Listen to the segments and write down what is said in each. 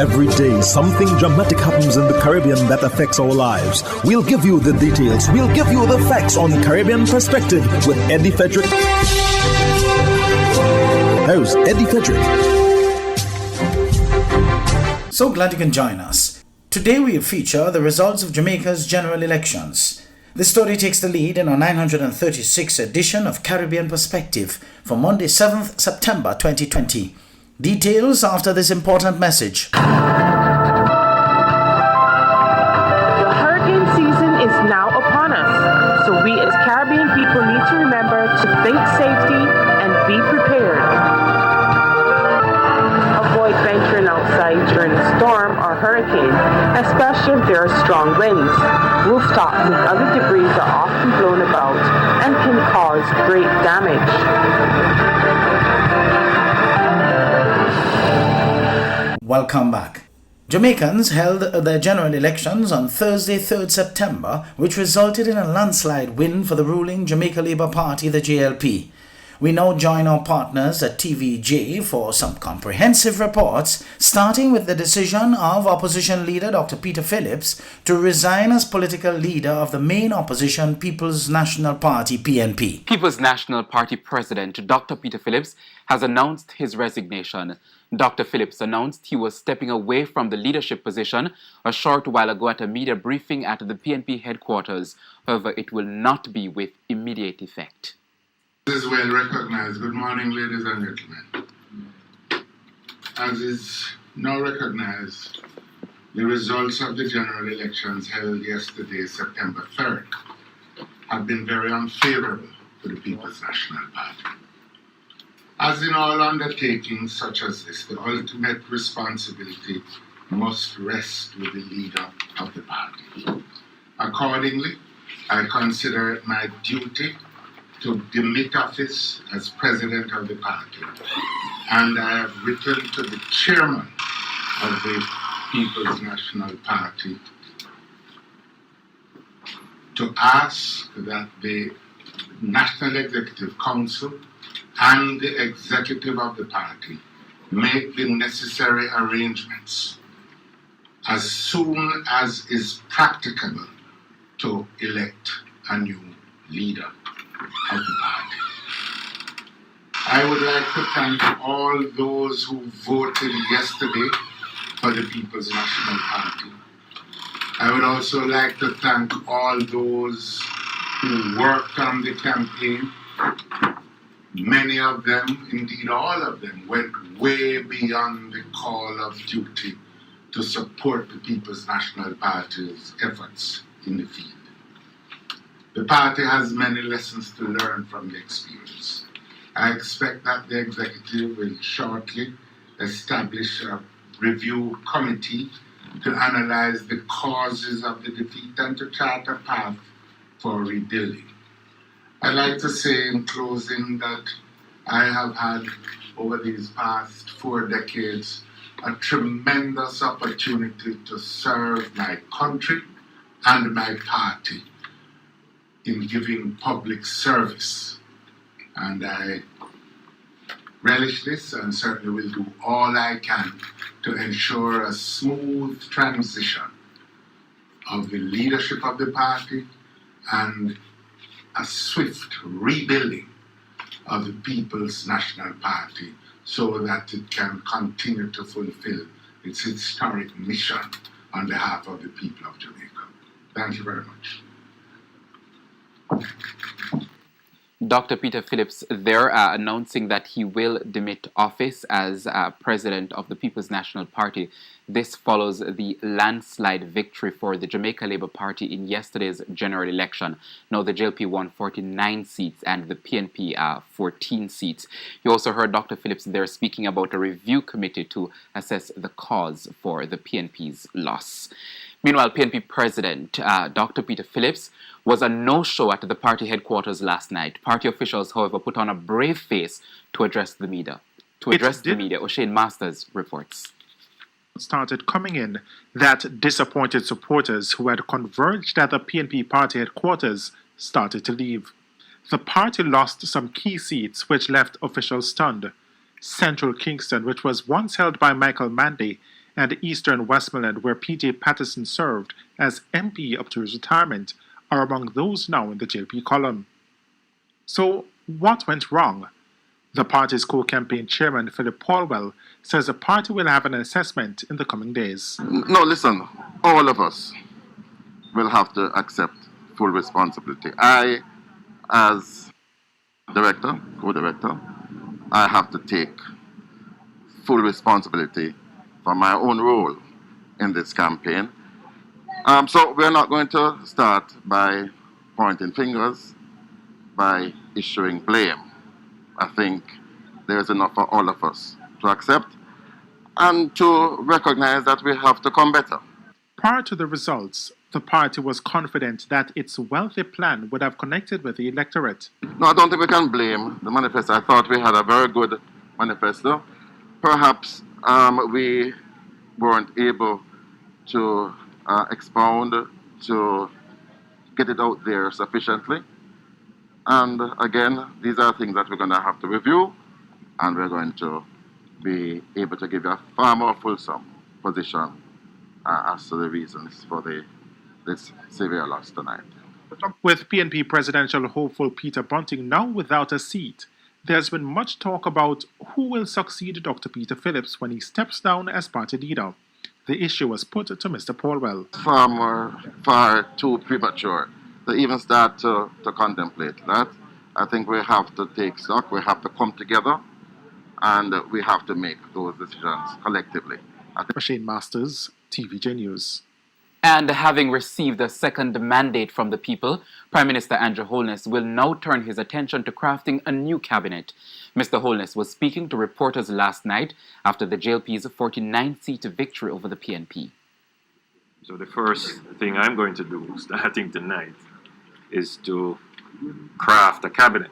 Every day, something dramatic happens in the Caribbean that affects our lives. We'll give you the details. We'll give you the facts on Caribbean Perspective with Eddie Frederick. Here's Eddie Frederick. So glad you can join us. Today we feature the results of Jamaica's general elections. This story takes the lead in our 936th edition of Caribbean Perspective for Monday, 7th September 2020. Details after this important message. The hurricane season is now upon us, so we as Caribbean people need to remember to think safety and be prepared. Avoid venturing outside during a storm or hurricane, especially if there are strong winds. Rooftops and other debris are often blown about and can cause great damage. Welcome back. Jamaicans held their general elections on Thursday, 3rd September, which resulted in a landslide win for the ruling Jamaica Labour Party, the JLP. We now join our partners at TVJ for some comprehensive reports, starting with the decision of opposition leader Dr. Peter Phillips to resign as political leader of the main opposition People's National Party, PNP. People's National Party President Dr. Peter Phillips has announced his resignation. Dr. Phillips announced he was stepping away from the leadership position a short while ago at a media briefing at the PNP headquarters. However, it will not be with immediate effect. This is well recognized. Good morning, ladies and gentlemen. As is now recognized, the results of the general elections held yesterday, September 3rd, have been very unfavorable to the People's National Party. As in all undertakings such as this, the ultimate responsibility must rest with the leader of the party. Accordingly, I consider it my duty to demit office as president of the party, and I have written to the chairman of the People's National Party to ask that the National Executive Council and the executive of the party make the necessary arrangements as soon as is practicable to elect a new leader of the party. I would like to thank all those who voted yesterday for the People's National Party. I would also like to thank all those who worked on the campaign. Many of them, indeed all of them, went way beyond the call of duty to support the People's National Party's efforts in the field. The party has many lessons to learn from the experience. I expect that the executive will shortly establish a review committee to analyze the causes of the defeat and to chart a path for rebuilding. I'd like to say in closing that I have had, over these past 4 decades, a tremendous opportunity to serve my country and my party in giving public service. And I relish this and certainly will do all I can to ensure a smooth transition of the leadership of the party and a swift rebuilding of the People's National Party so that it can continue to fulfill its historic mission on behalf of the people of Jamaica. Thank you very much. Dr. Peter Phillips there announcing that he will demit office as president of the People's National Party. This follows the landslide victory for the Jamaica Labour Party in yesterday's general election. Now the JLP won 49 seats and the PNP 14 seats. You also heard Dr. Phillips there speaking about a review committee to assess the cause for the PNP's loss. Meanwhile, PNP President Dr. Peter Phillips was a no-show at the party headquarters last night. Party officials, however, put on a brave face to address the media. O'Shane Masters reports. Started coming in that disappointed supporters who had converged at the PNP party headquarters started to leave. The party lost some key seats which left officials stunned. Central Kingston, which was once held by Michael Mandy, and Eastern Westmoreland, where P.J. Patterson served as MP up to his retirement, are among those now in the JLP column. So, what went wrong? The party's co-campaign chairman, Philip Paulwell, says the party will have an assessment in the coming days. No, listen, all of us will have to accept full responsibility. I, as director, co-director, I have to take full responsibility for my own role in this campaign. So we're not going to start by pointing fingers, by issuing blame. I think there's enough for all of us to accept and to recognize that we have to come better. Prior to the results, the party was confident that its wealthy plan would have connected with the electorate. No, I don't think we can blame the manifesto. I thought we had a very good manifesto. Perhaps we weren't able to expound, to get it out there sufficiently. And again, these are things that we're going to have to review, and we're going to be able to give you a far more fulsome position as to the reasons for this severe loss tonight. With PNP presidential hopeful Peter Bunting now without a seat, there's been much talk about who will succeed Dr. Peter Phillips when he steps down as party leader. The issue was put to Mr. Paulwell. Far too premature to even start to contemplate that. I think we have to take stock, we have to come together, and we have to make those decisions collectively. Shane Masters, TVJ News. And having received a second mandate from the people, Prime Minister Andrew Holness will now turn his attention to crafting a new cabinet. Mr. Holness was speaking to reporters last night after the JLP's 49-seat victory over the PNP. So the first thing I'm going to do, starting tonight, is to craft a cabinet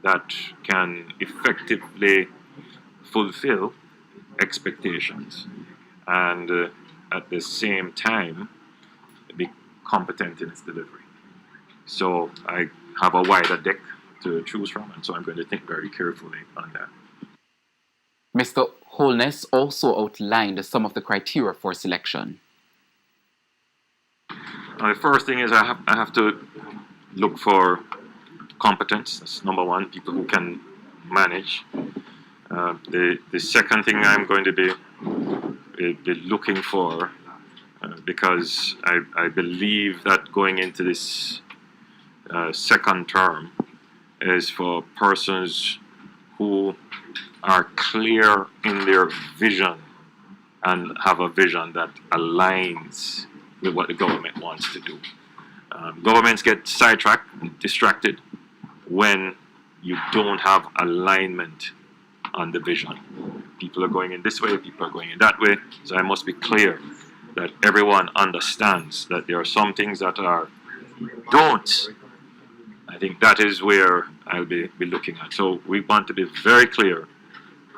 that can effectively fulfill expectations and at the same time be competent in its delivery. So I have a wider deck to choose from, and so I'm going to think very carefully on that. Mr. Holness also outlined some of the criteria for selection. The first thing is I have to look for competence. That's number one, people who can manage. The second thing I'm going to be looking for, because I believe that going into this second term is for persons who are clear in their vision and have a vision that aligns with what the government wants to do. Governments get sidetracked and distracted when you don't have alignment on the vision. People are going in this way, people are going in that way, so I must be clear that everyone understands that there are some things that are don'ts. I think that is where I'll be looking at. So we want to be very clear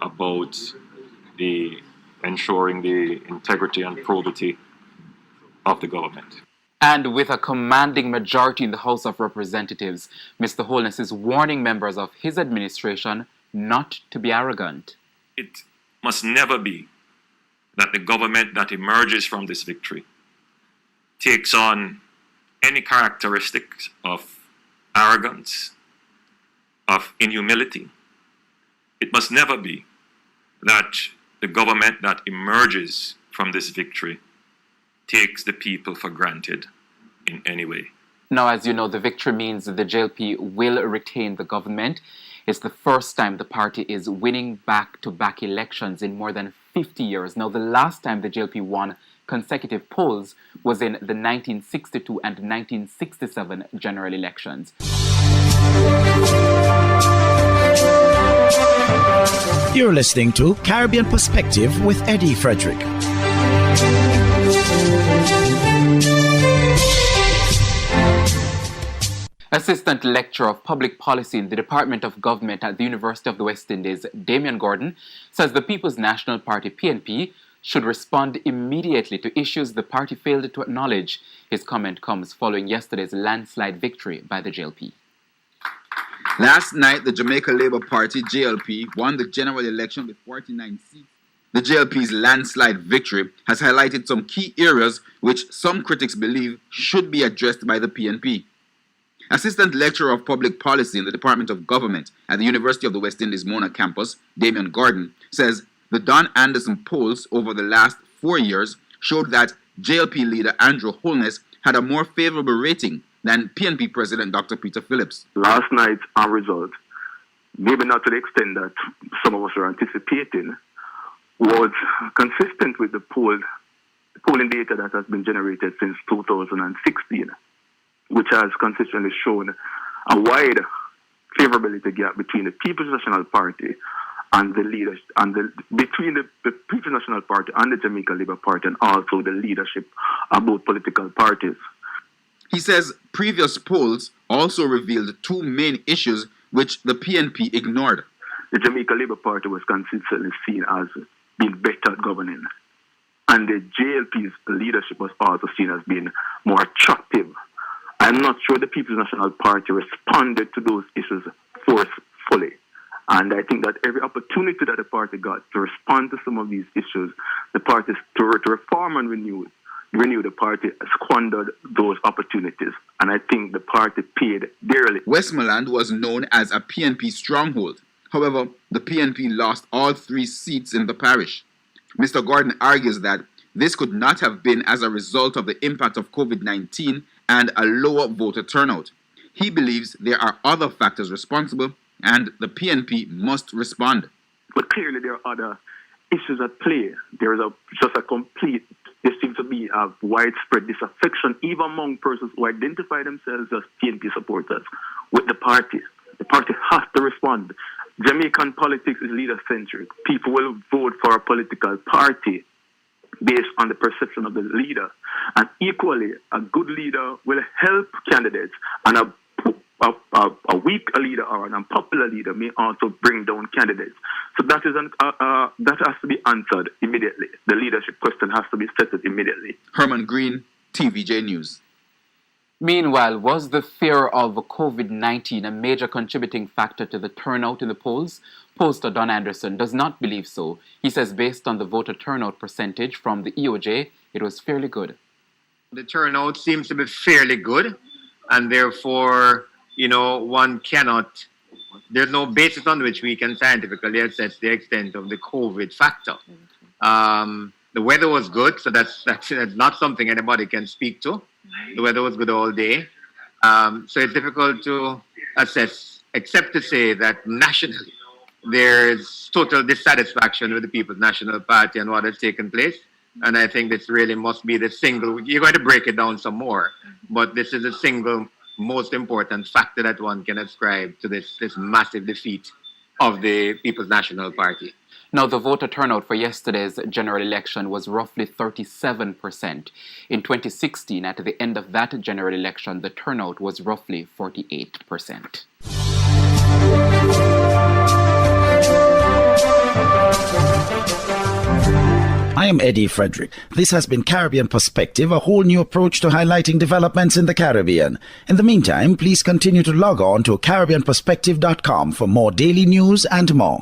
about the ensuring the integrity and probity of the government. And with a commanding majority in the House of Representatives, Mr. Holness is warning members of his administration not to be arrogant. It must never be that the government that emerges from this victory takes on any characteristics of arrogance, of inhumility. It must never be that the government that emerges from this victory takes the people for granted in any way. Now, as you know, the victory means that the JLP will retain the government. It's the first time the party is winning back-to-back elections in more than 50 years. Now, the last time the JLP won consecutive polls was in the 1962 and 1967 general elections. You're listening to Caribbean Perspective with Eddie Frederick. Assistant Lecturer of Public Policy in the Department of Government at the University of the West Indies, Damian Gordon, says the People's National Party, PNP, should respond immediately to issues the party failed to acknowledge. His comment comes following yesterday's landslide victory by the JLP. Last night, the Jamaica Labour Party, JLP, won the general election with 49 seats The JLP's landslide victory has highlighted some key areas which some critics believe should be addressed by the PNP. Assistant Lecturer of Public Policy in the Department of Government at the University of the West Indies Mona campus, Damian Gordon, says the Don Anderson polls over the last 4 years showed that JLP leader Andrew Holness had a more favorable rating than PNP President Dr. Peter Phillips. Last night's result, maybe not to the extent that some of us were anticipating, was consistent with the polling data that has been generated since 2016, which has consistently shown a wide favorability gap between the People's National Party and the leaders, and between the People's National Party and the Jamaica Labour Party, and also the leadership of both political parties. He says previous polls also revealed two main issues which the PNP ignored. The Jamaica Labour Party was consistently seen as being better at governing, and the JLP's leadership was also seen as being more attractive. I'm not sure the People's National Party responded to those issues forcefully. And I think that every opportunity that the party got to respond to some of these issues, the party to reform and renew the party squandered those opportunities. And I think the party paid dearly. Westmoreland was known as a PNP stronghold. However, the PNP lost all 3 seats in the parish. Mr. Gordon argues that this could not have been as a result of the impact of COVID-19 and a lower voter turnout. He believes there are other factors responsible and the PNP must respond. But clearly there are other issues at play. There seems to be a widespread disaffection, even among persons who identify themselves as PNP supporters, with the party. The party has to respond. Jamaican politics is leader-centric. People will vote for a political party based on the perception of the leader. And equally, a good leader will help candidates, and a weak leader or an unpopular leader may also bring down candidates. So that has to be answered immediately. The leadership question has to be settled immediately. Herman Green, TVJ News. Meanwhile, was the fear of COVID-19 a major contributing factor to the turnout in the polls? Pollster Don Anderson does not believe so. He says based on the voter turnout percentage from the EOJ, it was fairly good. The turnout seems to be fairly good, and therefore, one cannot, there's no basis on which we can scientifically assess the extent of the COVID factor. The weather was good, so that's not something anybody can speak to. The weather was good all day. So it's difficult to assess, except to say that nationally, there's total dissatisfaction with the People's National Party and what has taken place. And I think this really must be the single, you're going to break it down some more, but this is the single most important factor that one can ascribe to this massive defeat of the People's National Party. Now, the voter turnout for yesterday's general election was roughly 37%. In 2016, at the end of that general election, the turnout was roughly 48%. I am Eddie Frederick. This has been Caribbean Perspective, a whole new approach to highlighting developments in the Caribbean. In the meantime, please continue to log on to CaribbeanPerspective.com for more daily news and more.